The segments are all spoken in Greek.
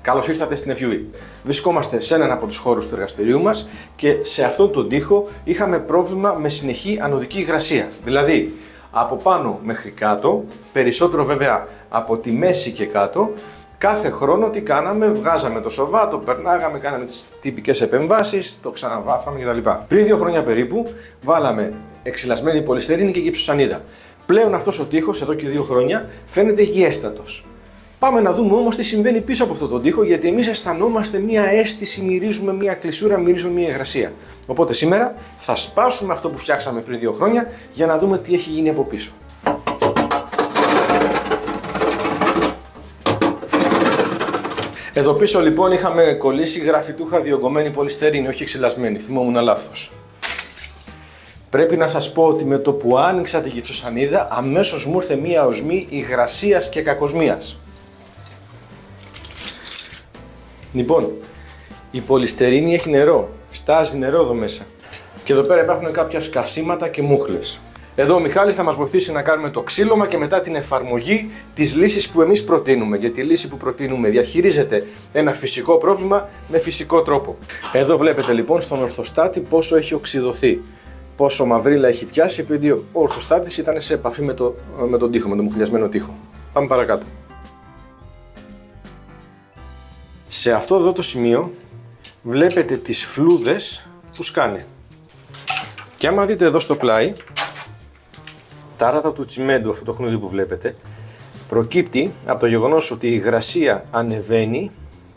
Καλώς ήρθατε στην FUE. Βρισκόμαστε σε έναν από τους χώρους του εργαστηρίου μας και σε αυτόν τον τοίχο είχαμε πρόβλημα με συνεχή ανωδική υγρασία. Δηλαδή, από πάνω μέχρι κάτω, περισσότερο βέβαια από τη μέση και κάτω, κάθε χρόνο τι κάναμε, βγάζαμε το σοβά, το περνάγαμε, κάναμε τις τυπικές επεμβάσεις, το ξαναβάφαμε κτλ. Πριν 2 χρόνια περίπου, βάλαμε εξυλασμένη πολυστερίνη και γυψοσανίδα. Πλέον αυτός ο τοίχος, εδώ και 2 χρόνια, φαίνεται υγιέστατος. Πάμε να δούμε όμως τι συμβαίνει πίσω από αυτόν τον τοίχο, γιατί εμείς αισθανόμαστε μία αίσθηση, μυρίζουμε μία κλεισούρα, μυρίζουμε μία υγρασία. Οπότε σήμερα θα σπάσουμε αυτό που φτιάξαμε πριν 2 χρόνια για να δούμε τι έχει γίνει από πίσω. Εδώ πίσω λοιπόν είχαμε κολλήσει γραφιτούχα διογκωμένη πολυστερίνη, όχι εξυλασμένη, θυμόμουν λάθος. Πρέπει να σας πω ότι με το που άνοιξα τη γυψοσανίδα αμέσως μου ήρθε μία οσμή υγρασίας και κακοσμίας. Λοιπόν, η πολυστερίνη έχει νερό, στάζει νερό εδώ μέσα. Και εδώ πέρα υπάρχουν κάποια σκασίματα και μούχλες. Εδώ ο Μιχάλης θα μας βοηθήσει να κάνουμε το ξύλωμα και μετά την εφαρμογή της λύσης που εμείς προτείνουμε. Γιατί η λύση που προτείνουμε διαχειρίζεται ένα φυσικό πρόβλημα με φυσικό τρόπο. Εδώ βλέπετε λοιπόν στον ορθοστάτη πόσο έχει οξυδωθεί. Πόσο μαυρίλα έχει πιάσει, επειδή ο ορθοστάτης ήταν σε επαφή με τον τοίχο, με τον μουχλιασμένο τοίχο. Πάμε παρακάτω. Σε αυτό εδώ το σημείο βλέπετε τις φλούδες που σκάνε. Και άμα δείτε εδώ στο πλάι, τα άρατα του τσιμέντου, αυτό το χνούδι που βλέπετε, προκύπτει από το γεγονός ότι η υγρασία ανεβαίνει,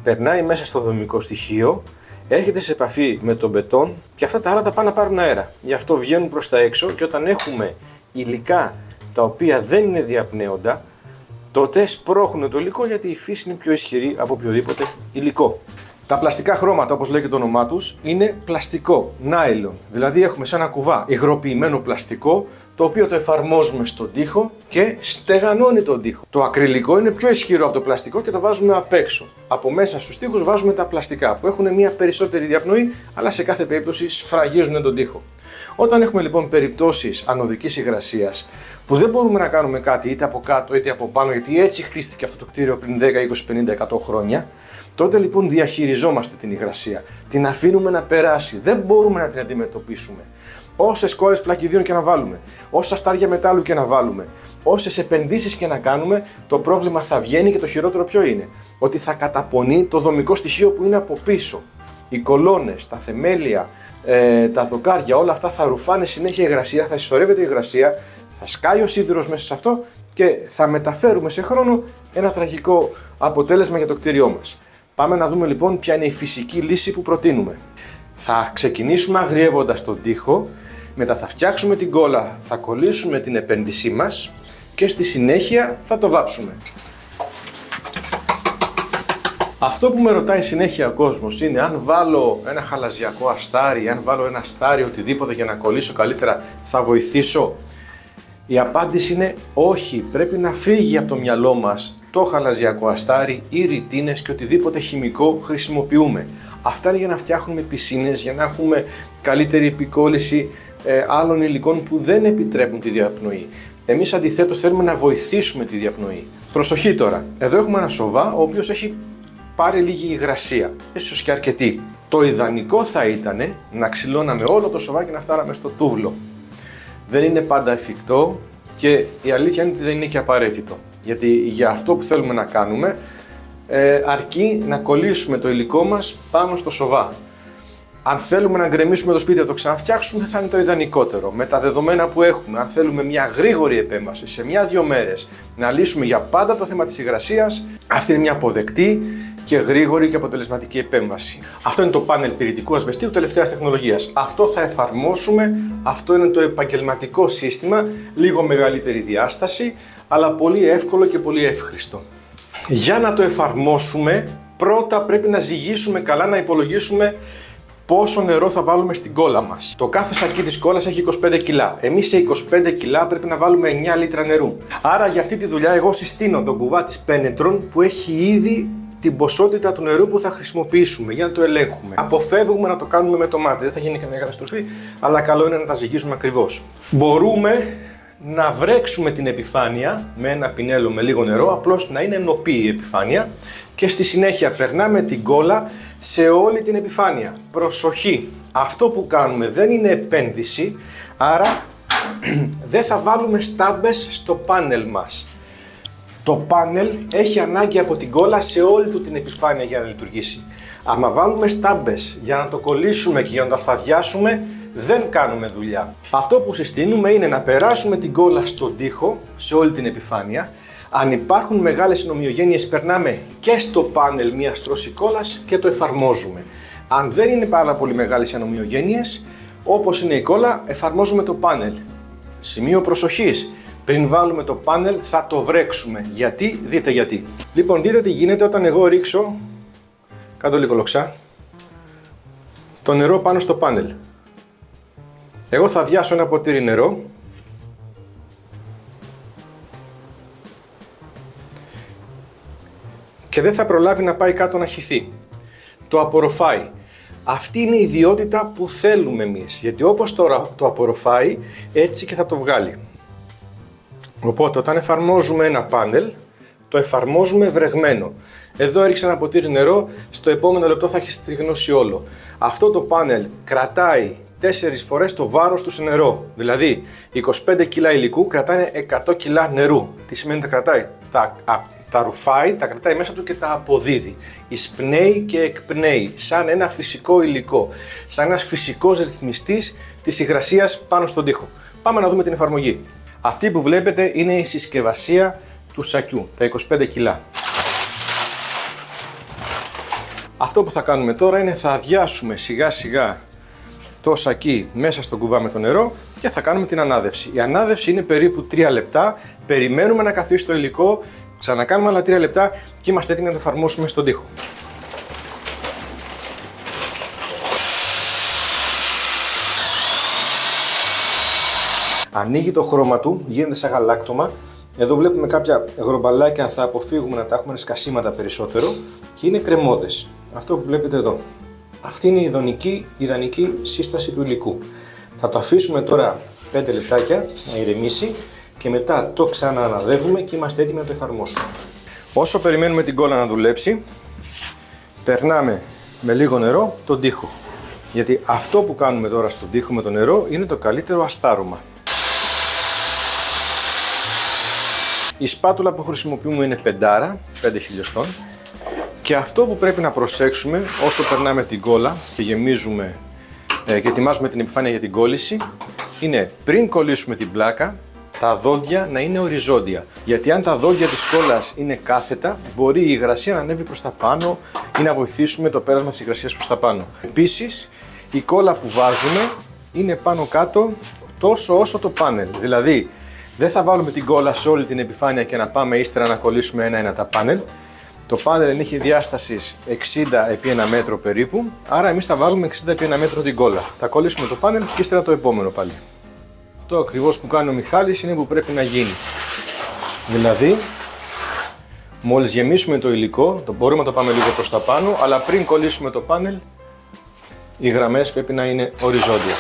περνάει μέσα στο δομικό στοιχείο, έρχεται σε επαφή με τον μπετόν και αυτά τα άρατα πάνε να πάρουν αέρα. Γι' αυτό βγαίνουν προς τα έξω και όταν έχουμε υλικά τα οποία δεν είναι διαπνέοντα, τότε σπρώχνουν το υλικό γιατί η φύση είναι πιο ισχυρή από οποιοδήποτε υλικό. Τα πλαστικά χρώματα, όπως λέει και το όνομά τους, είναι πλαστικό, nylon. Δηλαδή έχουμε σαν ένα κουβά υγροποιημένο πλαστικό, το οποίο το εφαρμόζουμε στον τοίχο και στεγανώνει τον τοίχο. Το ακριλικό είναι πιο ισχυρό από το πλαστικό και το βάζουμε απ' έξω. Από μέσα στους τοίχους βάζουμε τα πλαστικά, που έχουν μια περισσότερη διαπνοή, αλλά σε κάθε περίπτωση σφραγίζουν τον τοίχο. Όταν έχουμε λοιπόν περιπτώσεις ανωδικής υγρασίας που δεν μπορούμε να κάνουμε κάτι είτε από κάτω είτε από πάνω, γιατί έτσι χτίστηκε αυτό το κτίριο πριν 10, 20, 50, 100 χρόνια, τότε λοιπόν διαχειριζόμαστε την υγρασία. Την αφήνουμε να περάσει. Δεν μπορούμε να την αντιμετωπίσουμε. Όσες κόρες πλακιδίων και να βάλουμε, όσα στάρια μετάλλου και να βάλουμε, όσες επενδύσεις και να κάνουμε, το πρόβλημα θα βγαίνει και το χειρότερο ποιο είναι? Ότι θα καταπονεί το δομικό στοιχείο που είναι από πίσω. Οι κολόνες, τα θεμέλια, τα δοκάρια, όλα αυτά θα ρουφάνε συνέχεια υγρασία, θα συσσωρεύεται η υγρασία, θα σκάει ο σίδηρος μέσα σε αυτό και θα μεταφέρουμε σε χρόνο ένα τραγικό αποτέλεσμα για το κτίριό μας. Πάμε να δούμε λοιπόν ποια είναι η φυσική λύση που προτείνουμε. Θα ξεκινήσουμε αγριεύοντας τον τοίχο, μετά θα φτιάξουμε την κόλλα, θα κολλήσουμε την επένδυσή μας και στη συνέχεια θα το βάψουμε. Αυτό που με ρωτάει συνέχεια ο κόσμος είναι αν βάλω ένα χαλαζιακό αστάρι, αν βάλω ένα αστάρι, οτιδήποτε για να κολλήσω καλύτερα, θα βοηθήσω? Η απάντηση είναι όχι, πρέπει να φύγει από το μυαλό μας το χαλαζιακό αστάρι ή ρητίνες και οτιδήποτε χημικό χρησιμοποιούμε. Αυτά είναι για να φτιάχνουμε πισίνες, για να έχουμε καλύτερη επικόλληση άλλων υλικών που δεν επιτρέπουν τη διαπνοή. Εμείς αντιθέτως θέλουμε να βοηθήσουμε τη διαπνοή. Προσοχή τώρα, εδώ έχουμε ένα σοβά ο οποίος έχει πάρει λίγη υγρασία, ίσως και αρκετή. Το ιδανικό θα ήταν να ξυλώναμε όλο το σοβά και να φτάναμε στο τούβλο. Δεν είναι πάντα εφικτό και η αλήθεια είναι ότι δεν είναι και απαραίτητο. Γιατί για αυτό που θέλουμε να κάνουμε αρκεί να κολλήσουμε το υλικό μας πάνω στο σοβά. Αν θέλουμε να γκρεμίσουμε το σπίτι να το ξαναφτιάξουμε θα είναι το ιδανικότερο. Με τα δεδομένα που έχουμε, αν θέλουμε μια γρήγορη επέμβαση σε 1-2 μέρες να λύσουμε για πάντα το θέμα της υγρασίας, αυτή είναι μια αποδεκτή και γρήγορη και αποτελεσματική επέμβαση. Αυτό είναι το πάνελ πυρητικού ασβεστίου τελευταίας τεχνολογίας. Αυτό θα εφαρμόσουμε, αυτό είναι το επαγγελματικό σύστημα, λίγο μεγαλύτερη διάσταση, αλλά πολύ εύκολο και πολύ εύχριστο. Για να το εφαρμόσουμε, πρώτα πρέπει να ζυγίσουμε καλά, να υπολογίσουμε πόσο νερό θα βάλουμε στην κόλλα μας. Το κάθε σακί της κόλλας έχει 25 κιλά. Εμείς σε 25 κιλά πρέπει να βάλουμε 9 λίτρα νερού. Άρα για αυτή τη δουλειά εγώ συστήνω τον κουβά της Penetron που έχει ήδη την ποσότητα του νερού που θα χρησιμοποιήσουμε για να το ελέγχουμε. Αποφεύγουμε να το κάνουμε με το μάτι, δεν θα γίνει καμία καταστροφή, αλλά καλό είναι να τα ζυγίζουμε ακριβώς. Μπορούμε να βρέξουμε την επιφάνεια με ένα πινέλο με λίγο νερό, απλώς να είναι νοπή η επιφάνεια, και στη συνέχεια περνάμε την κόλλα σε όλη την επιφάνεια. Προσοχή, αυτό που κάνουμε δεν είναι επένδυση, άρα δεν θα βάλουμε στάμπες στο πάνελ μας. Το πάνελ έχει ανάγκη από την κόλλα σε όλη του την επιφάνεια για να λειτουργήσει. Άμα βάλουμε στάμπες για να το κολλήσουμε και για να το αφαδιάσουμε, δεν κάνουμε δουλειά. Αυτό που συστήνουμε είναι να περάσουμε την κόλλα στον τοίχο, σε όλη την επιφάνεια. Αν υπάρχουν μεγάλες συνομοιογένειες, περνάμε και στο πάνελ μία στρώση κόλλας και το εφαρμόζουμε. Αν δεν είναι πάρα πολύ μεγάλες συνομοιογένειες, όπως είναι η κόλλα, εφαρμόζουμε το πάνελ. Σημείο προσοχής. Πριν βάλουμε το πάνελ θα το βρέξουμε. Γιατί? Δείτε γιατί. Λοιπόν, δείτε τι γίνεται όταν εγώ ρίξω, κάτω λίγο λοξά, το νερό πάνω στο πάνελ. Εγώ θα αδειάσω ένα ποτήρι νερό και δεν θα προλάβει να πάει κάτω να χυθεί. Το απορροφάει. Αυτή είναι η ιδιότητα που θέλουμε εμείς, γιατί όπως τώρα το απορροφάει, έτσι και θα το βγάλει. Οπότε όταν εφαρμόζουμε ένα πάνελ, το εφαρμόζουμε βρεγμένο. Εδώ έριξα ένα ποτήρι νερό, στο επόμενο λεπτό θα έχει στριγνώσει όλο. Αυτό το πάνελ κρατάει 4 φορές το βάρος του σε νερό. Δηλαδή 25 κιλά υλικού κρατάνε 100 κιλά νερού. Τι σημαίνει τα κρατάει? Τα ρουφάει, τα κρατάει μέσα του και τα αποδίδει. Εισπνέει και εκπνέει σαν ένα φυσικό υλικό. Σαν ένας φυσικός ρυθμιστής της υγρασίας πάνω στον τοίχο. Πάμε να δούμε την εφαρμογή. Αυτή που βλέπετε είναι η συσκευασία του σακιού, τα 25 κιλά. Αυτό που θα κάνουμε τώρα είναι θα αδειάσουμε σιγά σιγά το σακί μέσα στον κουβά με το νερό και θα κάνουμε την ανάδευση. Η ανάδευση είναι περίπου 3 λεπτά, περιμένουμε να καθίσει το υλικό, ξανακάνουμε άλλα 3 λεπτά και είμαστε έτοιμοι να το εφαρμόσουμε στον τοίχο. Ανοίγει το χρώμα του, γίνεται σαν γαλάκτωμα. Εδώ βλέπουμε κάποια γρομπαλάκια, θα αποφύγουμε να τα έχουμε σκασίματα περισσότερο και είναι κρεμώδες. Αυτό που βλέπετε εδώ. Αυτή είναι η ιδανική σύσταση του υλικού. Θα το αφήσουμε τώρα 5 λεπτάκια να ηρεμήσει και μετά το ξανααναδεύουμε και είμαστε έτοιμοι να το εφαρμόσουμε. Όσο περιμένουμε την κόλλα να δουλέψει, περνάμε με λίγο νερό τον τοίχο. Γιατί αυτό που κάνουμε τώρα στον τοίχο με το νερό είναι το καλύτερο αστάρωμα. Η σπάτουλα που χρησιμοποιούμε είναι 5 χιλιοστών και αυτό που πρέπει να προσέξουμε όσο περνάμε την κόλλα και γεμίζουμε και ετοιμάζουμε την επιφάνεια για την κόλληση είναι πριν κολλήσουμε την πλάκα τα δόντια να είναι οριζόντια, γιατί αν τα δόντια της κόλλας είναι κάθετα μπορεί η υγρασία να ανέβει προς τα πάνω ή να βοηθήσουμε το πέρασμα της υγρασίας προς τα πάνω. Επίσης η κόλλα που βάζουμε είναι πάνω κάτω τόσο όσο το πάνελ, δηλαδή δεν θα βάλουμε την κόλλα σε όλη την επιφάνεια και να πάμε ύστερα να κολλήσουμε ένα-ένα τα πάνελ. Το πάνελ έχει διάστασης 60 επί 1 μέτρο περίπου, άρα εμείς θα βάλουμε 60 επί 1 μέτρο την κόλλα. Θα κολλήσουμε το πάνελ και ύστερα το επόμενο πάλι. Αυτό ακριβώς που κάνει ο Μιχάλης είναι που πρέπει να γίνει. Δηλαδή, μόλις γεμίσουμε το υλικό, το μπορούμε να το πάμε λίγο προς τα πάνω, αλλά πριν κολλήσουμε το πάνελ, οι γραμμές πρέπει να είναι οριζόντια.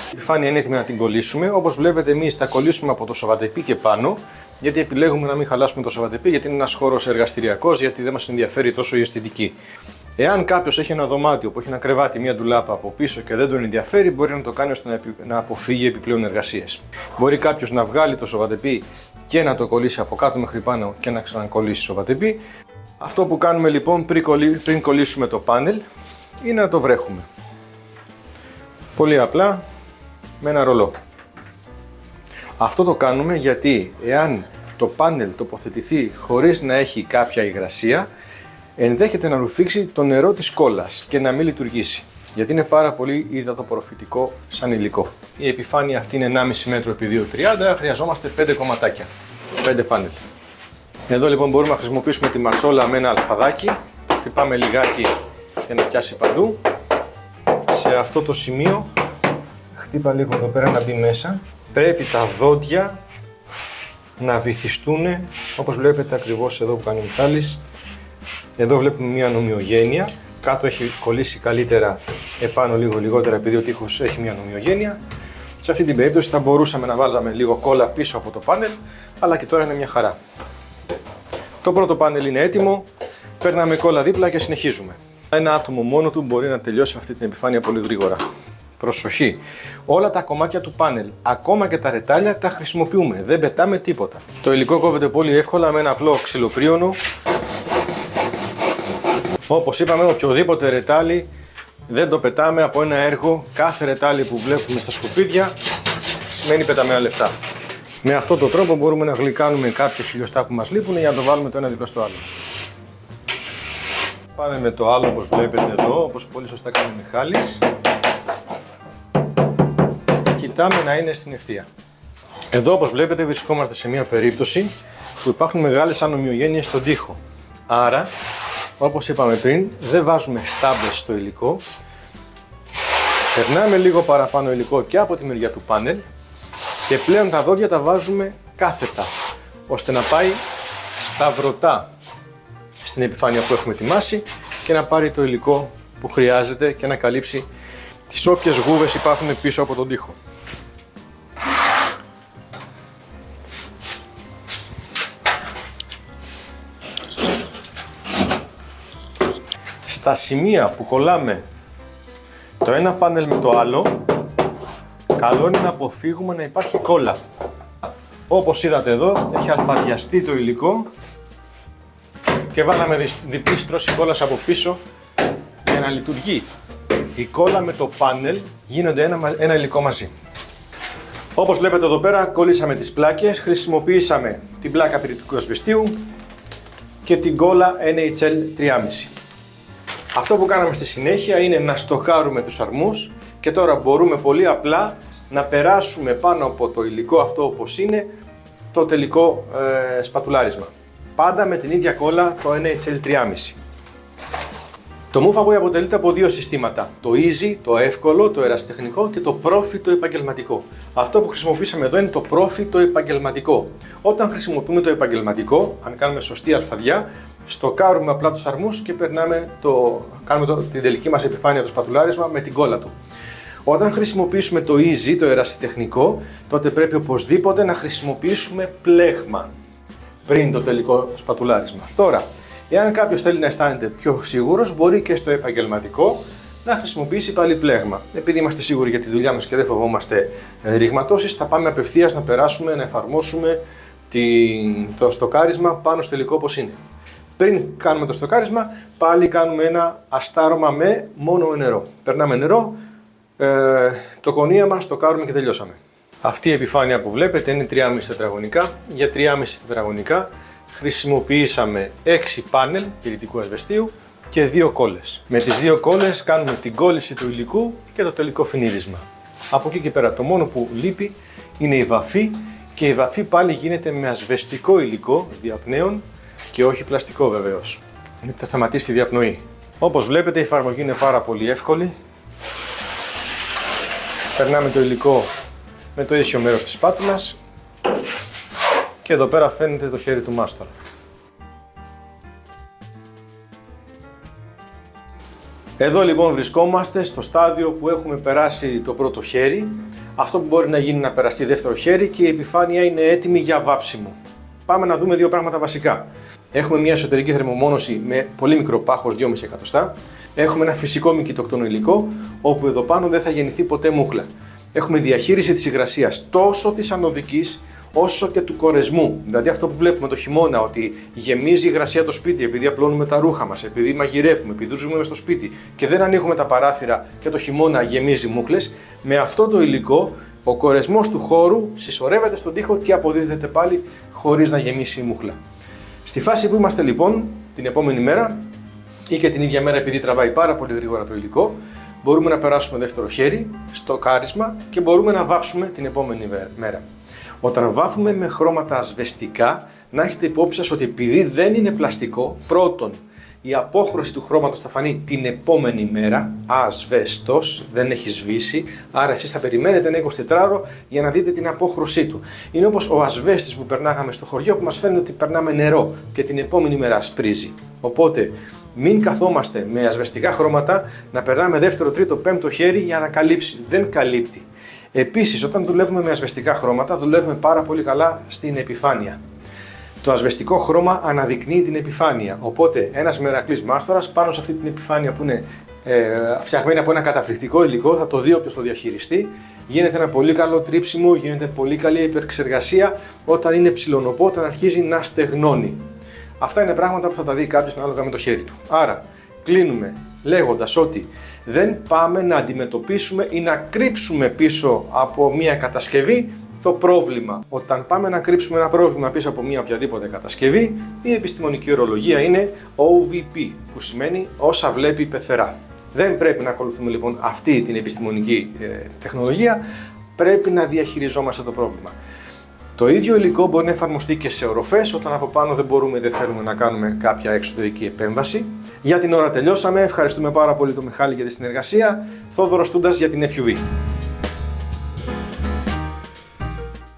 Η επιφάνεια είναι έτοιμη να την κολλήσουμε. Όπως βλέπετε, εμείς θα κολλήσουμε από το σοβατεπί και πάνω, γιατί επιλέγουμε να μην χαλάσουμε το σοβατεπί, γιατί είναι ένας χώρος εργαστηριακός, γιατί δεν μας ενδιαφέρει τόσο η αισθητική. Εάν κάποιος έχει ένα δωμάτιο που έχει ένα κρεβάτι, μια ντουλάπα από πίσω και δεν τον ενδιαφέρει, μπορεί να το κάνει ώστε να αποφύγει επιπλέον εργασίες. Μπορεί κάποιος να βγάλει το σοβατεπί και να το κολλήσει από κάτω μέχρι πάνω και να ξανακολλήσει σοβατεπί. Αυτό που κάνουμε λοιπόν πριν κολλήσουμε το πάνελ είναι να το βρέχουμε. Πολύ απλά με ένα ρολό. Αυτό το κάνουμε γιατί εάν το πάνελ τοποθετηθεί χωρίς να έχει κάποια υγρασία, ενδέχεται να ρουφήξει το νερό της κόλλας και να μην λειτουργήσει. Γιατί είναι πάρα πολύ υδατοποροφητικό σαν υλικό. Η επιφάνεια αυτή είναι 1,5 μέτρο επί 2,30, χρειαζόμαστε 5 κομματάκια, 5 πάνελ. Εδώ λοιπόν μπορούμε να χρησιμοποιήσουμε τη ματσόλα με ένα αλφαδάκι, το χτυπάμε λιγάκι για να πιάσει παντού. Σε αυτό το σημείο, χτύπα λίγο εδώ πέρα να μπει μέσα. Πρέπει τα δόντια να βυθιστούν, όπως βλέπετε ακριβώς εδώ που κάνει ο Μιχάλης. Εδώ βλέπουμε μια ανομοιογένεια, κάτω έχει κολλήσει καλύτερα, επάνω λίγο λιγότερα επειδή ο τοίχος έχει μια ανομοιογένεια. Σε αυτή την περίπτωση θα μπορούσαμε να βάλουμε λίγο κόλλα πίσω από το πάνελ, αλλά και τώρα είναι μια χαρά. Το πρώτο πάνελ είναι έτοιμο, παίρναμε κόλλα δίπλα και συνεχίζουμε. Ένα άτομο μόνο του μπορεί να τελειώσει αυτή την επιφάνεια πολύ γρήγορα. Προσοχή! Όλα τα κομμάτια του πάνελ, ακόμα και τα ρετάλια, τα χρησιμοποιούμε, δεν πετάμε τίποτα. Το υλικό κόβεται πολύ εύκολα με ένα απλό ξυλοπρίωνο. Όπως είπαμε, οποιοδήποτε ρετάλι δεν το πετάμε από ένα έργο. Κάθε ρετάλι που βλέπουμε στα σκουπίδια σημαίνει πεταμένα λεφτά. Με αυτόν τον τρόπο μπορούμε να γλυκάνουμε κάποια χιλιοστά που μας λείπουν για να το βάλουμε το ένα δίπλα στο άλλο. Πάμε με το άλλο, όπως βλέπετε εδώ, όπως πολύ σωστά κάνει ο Μιχάλης. Κοιτάμε να είναι στην ευθεία. Εδώ, όπως βλέπετε, βρισκόμαστε σε μια περίπτωση που υπάρχουν μεγάλες ανομοιογένειες στον τοίχο. Άρα, όπως είπαμε πριν, δεν βάζουμε στάμπες στο υλικό. Περνάμε λίγο παραπάνω υλικό και από τη μεριά του πάνελ και πλέον τα δόντια τα βάζουμε κάθετα, ώστε να πάει σταυρωτά στην επιφάνεια που έχουμε ετοιμάσει και να πάρει το υλικό που χρειάζεται και να καλύψει τις όποιες γούβες υπάρχουν πίσω από τον τοίχο. Στα σημεία που κολλάμε το ένα πάνελ με το άλλο, καλό είναι να αποφύγουμε να υπάρχει κόλλα. Όπως είδατε εδώ, έχει αλφαδιαστεί το υλικό και βάλαμε διπλή στρώση κόλλας από πίσω για να λειτουργεί. Η κόλλα με το πάνελ γίνονται ένα υλικό μαζί. Όπως βλέπετε εδώ πέρα, κολλήσαμε τις πλάκες, χρησιμοποιήσαμε την πλάκα πυρητικού ασβεστίου και την κόλλα NHL 3,5. Αυτό που κάναμε στη συνέχεια είναι να στοκάρουμε τους αρμούς και τώρα μπορούμε πολύ απλά να περάσουμε πάνω από το υλικό αυτό όπως είναι το τελικό σπατουλάρισμα. Πάντα με την ίδια κόλλα, το NHL 3,5. Το Movaboy αποτελείται από δύο συστήματα, το Easy, το εύκολο, το ερασιτεχνικό και το Profi, το επαγγελματικό. Αυτό που χρησιμοποιήσαμε εδώ είναι το Profi, το επαγγελματικό. Όταν χρησιμοποιούμε το επαγγελματικό, αν κάνουμε σωστή αλφαδιά, στοκάρουμε απλά τους αρμούς και κάνουμε την τελική μας επιφάνεια, το σπατουλάρισμα με την κόλλα του. Όταν χρησιμοποιήσουμε το Easy, το ερασιτεχνικό, τότε πρέπει οπωσδήποτε να χρησιμοποιήσουμε πλέγμα πριν το τελικό σπατουλάρισμα. Τώρα, εάν κάποιος θέλει να αισθάνεται πιο σίγουρος, μπορεί και στο επαγγελματικό να χρησιμοποιήσει πάλι πλέγμα. Επειδή είμαστε σίγουροι για τη δουλειά μας και δεν φοβόμαστε ρηγματώσεις, θα πάμε απευθείας να περάσουμε, να εφαρμόσουμε το στοκάρισμα πάνω στο υλικό όπως είναι. Πριν κάνουμε το στοκάρισμα, πάλι κάνουμε ένα αστάρωμα με μόνο νερό. Περνάμε νερό, το κονίαμα, στοκάρουμε και τελειώσαμε. Αυτή η επιφάνεια που βλέπετε είναι 3,5 τετραγωνικά. Για 3,5 τετραγωνικά χρησιμοποιήσαμε 6 πάνελ πυρητικού ασβεστίου και 2 κόλλες. Με τις 2 κόλλες κάνουμε την κόλληση του υλικού και το τελικό φινίρισμα. Από εκεί και πέρα το μόνο που λείπει είναι η βαφή και η βαφή πάλι γίνεται με ασβεστικό υλικό διαπνέων και όχι πλαστικό βεβαίως, γιατί θα σταματήσει τη διαπνοή. Όπως βλέπετε η εφαρμογή είναι πάρα πολύ εύκολη. Περνάμε το υλικό με το ίσιο μέρος της σπάτουλας και εδώ πέρα φαίνεται το χέρι του μάστορα. Εδώ λοιπόν βρισκόμαστε στο στάδιο που έχουμε περάσει το πρώτο χέρι. Αυτό που μπορεί να γίνει να περαστεί δεύτερο χέρι και η επιφάνεια είναι έτοιμη για βάψιμο. Πάμε να δούμε δύο πράγματα βασικά. Έχουμε μια εσωτερική θερμομόνωση με πολύ μικρό πάχος 2,5 εκατοστά. Έχουμε ένα φυσικό μη κοιτοκτόνο υλικό, όπου εδώ πάνω δεν θα γεννηθεί ποτέ μούχλα. Έχουμε διαχείριση της υγρασίας τόσο της ανωδικής όσο και του κορεσμού. Δηλαδή αυτό που βλέπουμε το χειμώνα, ότι γεμίζει η υγρασία το σπίτι επειδή απλώνουμε τα ρούχα μας, επειδή μαγειρεύουμε, επειδή ζούμε μες στο σπίτι και δεν ανοίγουμε τα παράθυρα και το χειμώνα γεμίζει μούχλες. Με αυτό το υλικό ο κορεσμός του χώρου συσσωρεύεται στον τοίχο και αποδίδεται πάλι χωρίς να γεμίσει η μούχλα. Στη φάση που είμαστε λοιπόν την επόμενη μέρα ή και την ίδια μέρα, επειδή τραβάει πάρα πολύ γρήγορα το υλικό, μπορούμε να περάσουμε δεύτερο χέρι στο κάρισμα και μπορούμε να βάψουμε την επόμενη μέρα. Όταν βάφουμε με χρώματα ασβεστικά, να έχετε υπόψη σας ότι επειδή δεν είναι πλαστικό, πρώτον, η απόχρωση του χρώματος θα φανεί την επόμενη μέρα, ασβέστος, δεν έχει σβήσει, άρα εσείς θα περιμένετε ένα 24ωρο για να δείτε την απόχρωσή του. Είναι όπως ο ασβέστης που περνάγαμε στο χωριό που μας φαίνεται ότι περνάμε νερό και την επόμενη μέρα ασπρίζει. Οπότε μην καθόμαστε με ασβεστικά χρώματα να περνάμε δεύτερο, τρίτο, πέμπτο χέρι για να καλύψει. Δεν καλύπτει. Επίσης, όταν δουλεύουμε με ασβεστικά χρώματα, δουλεύουμε πάρα πολύ καλά στην επιφάνεια. Το ασβεστικό χρώμα αναδεικνύει την επιφάνεια. Οπότε, ένας μερακλής μάστορας πάνω σε αυτή την επιφάνεια που είναι φτιαγμένη από ένα καταπληκτικό υλικό, θα το δει όποιος το διαχειριστεί. Γίνεται ένα πολύ καλό τρίψιμο, γίνεται πολύ καλή υπερξεργασία όταν είναι ψιλονοπό, όταν αρχίζει να στεγνώνει. Αυτά είναι πράγματα που θα τα δει κάποιος ανάλογα με το χέρι του. Άρα, κλείνουμε λέγοντας ότι δεν πάμε να αντιμετωπίσουμε ή να κρύψουμε πίσω από μια κατασκευή το πρόβλημα. Όταν πάμε να κρύψουμε ένα πρόβλημα πίσω από μια οποιαδήποτε κατασκευή, η επιστημονική ορολογία είναι OVP, που σημαίνει όσα βλέπει πεθερά. Δεν πρέπει να ακολουθούμε λοιπόν αυτή την επιστημονική τεχνολογία, πρέπει να διαχειριζόμαστε το πρόβλημα. Το ίδιο υλικό μπορεί να εφαρμοστεί και σε οροφές, όταν από πάνω δεν θέλουμε να κάνουμε κάποια εξωτερική επέμβαση. Για την ώρα τελειώσαμε, ευχαριστούμε πάρα πολύ τον Μιχάλη για τη συνεργασία, Θόδωρος Τούντας για την FUV.